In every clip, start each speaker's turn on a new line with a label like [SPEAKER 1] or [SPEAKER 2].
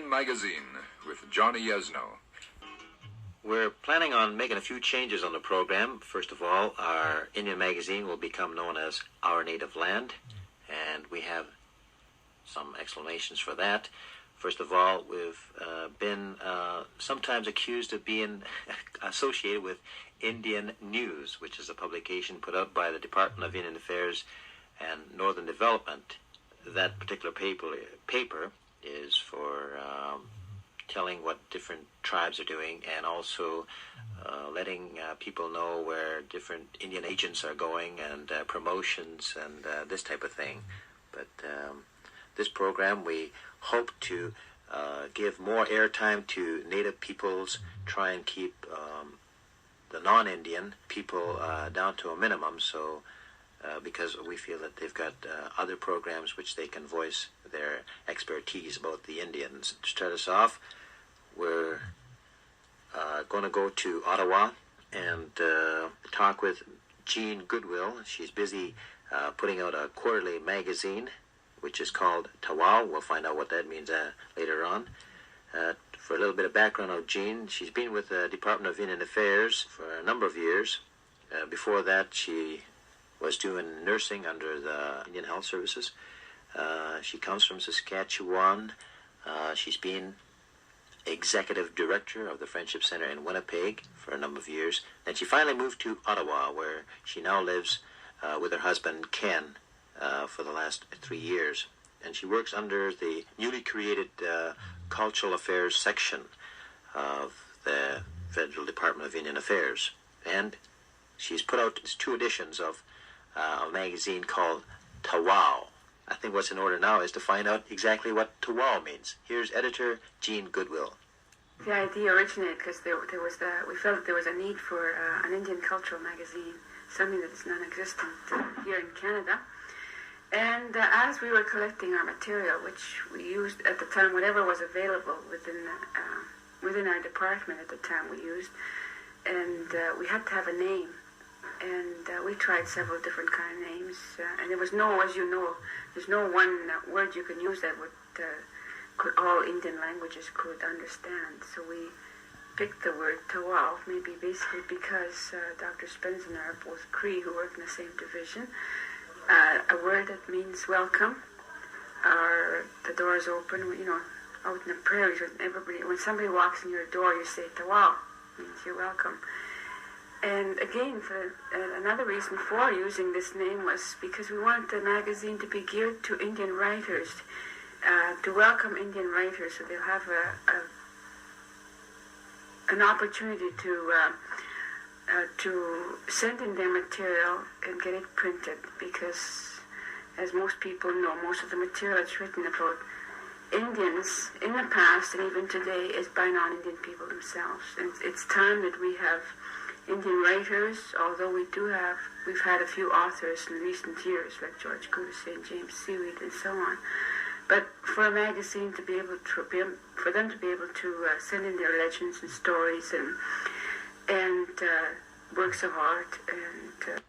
[SPEAKER 1] Magazine with Johnny Yesno.
[SPEAKER 2] We're planning on making a few changes on the program. First of all, our Indian magazine will become known as Our Native Land, and we have some explanations for that. First of all, we've been sometimes accused of being associated with Indian News, which is a publication put out by the Department of Indian Affairs and Northern Development. That particular paper is for telling what different tribes are doing, and also letting people know where different Indian agents are going, and promotions and this type of thing. But this program, we hope to give more airtime to Native peoples, try and keep the non-Indian people down to a minimum, so because we feel that they've got other programs which they can voice their expertise about the Indians. To start us off, we're going to go to Ottawa and talk with Jean Goodwill. She's busy putting out a quarterly magazine, which is called Tawau. We'll find out what that means later on. For a little bit of background on Jean, she's been with the Department of Indian Affairs for a number of years. Before that, she was doing nursing under the Indian Health Services. She comes from Saskatchewan. She's been executive director of the Friendship Center in Winnipeg for a number of years. Then she finally moved to Ottawa, where she now lives with her husband, Ken, for the last 3 years. And she works under the newly created Cultural Affairs section of the Federal Department of Indian Affairs. And she's put out 2 editions of a magazine called Tawau. I think what's in order now is to find out exactly what Tawau means. Here's editor Jean Goodwill.
[SPEAKER 3] The idea originated because we felt there was a need for an Indian cultural magazine, something that is non-existent here in Canada. And as we were collecting our material, which we used at the time, whatever was available within our department at the time we used, and we had to have a name. And we tried several different kind of names, and there was no, as you know, there's no one word you can use that could all Indian languages could understand. So we picked the word Tawau, maybe basically because Dr. Spencer and I are both Cree who work in the same division. A word that means welcome, or the door is open, out in the prairies, when somebody walks in your door, you say Tawau, means you're welcome. And again, another reason for using this name was because we wanted the magazine to be geared to Indian writers, to welcome Indian writers, so they'll have an opportunity to send in their material and get it printed, because, as most people know, most of the material that's written about Indians in the past and even today is by non-Indian people themselves. And it's time that we have Indian writers, although we've had a few authors in recent years, like George Couder and James Seaweed and so on. But for a magazine to be able to, for them to be able to send in their legends and stories and works of art and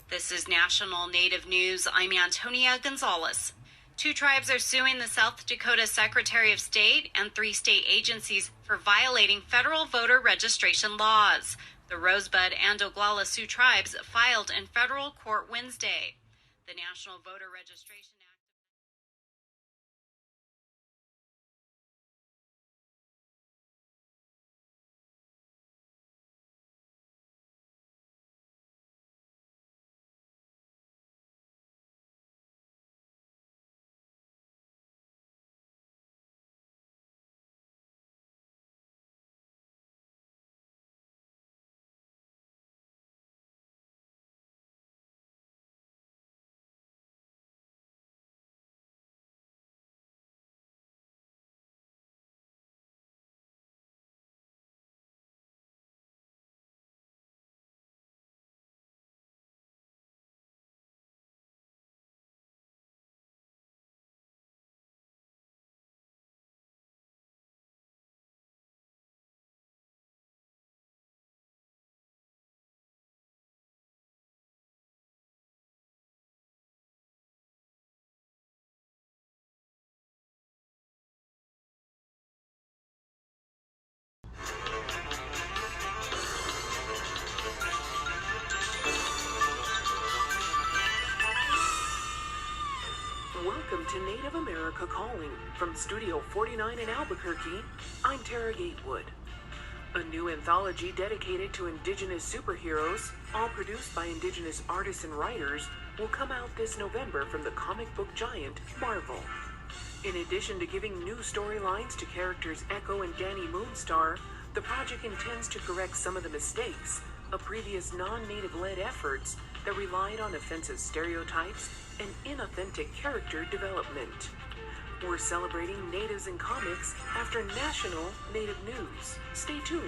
[SPEAKER 4] This is National Native News. I'm Antonia Gonzalez. 2 tribes are suing the South Dakota Secretary of State and 3 state agencies for violating federal voter registration laws. The Rosebud and Oglala Sioux tribes filed in federal court Wednesday. The National Voter Registration Act.
[SPEAKER 5] Welcome to Native America Calling. From Studio 49 in Albuquerque, I'm Tara Gatewood. A new anthology dedicated to Indigenous superheroes, all produced by Indigenous artists and writers, will come out this November from the comic book giant Marvel. In addition to giving new storylines to characters Echo and Danny Moonstar, the project intends to correct some of the mistakes of previous non-native-led efforts that relied on offensive stereotypes and inauthentic character development. We're celebrating natives in comics after National Native News. Stay tuned.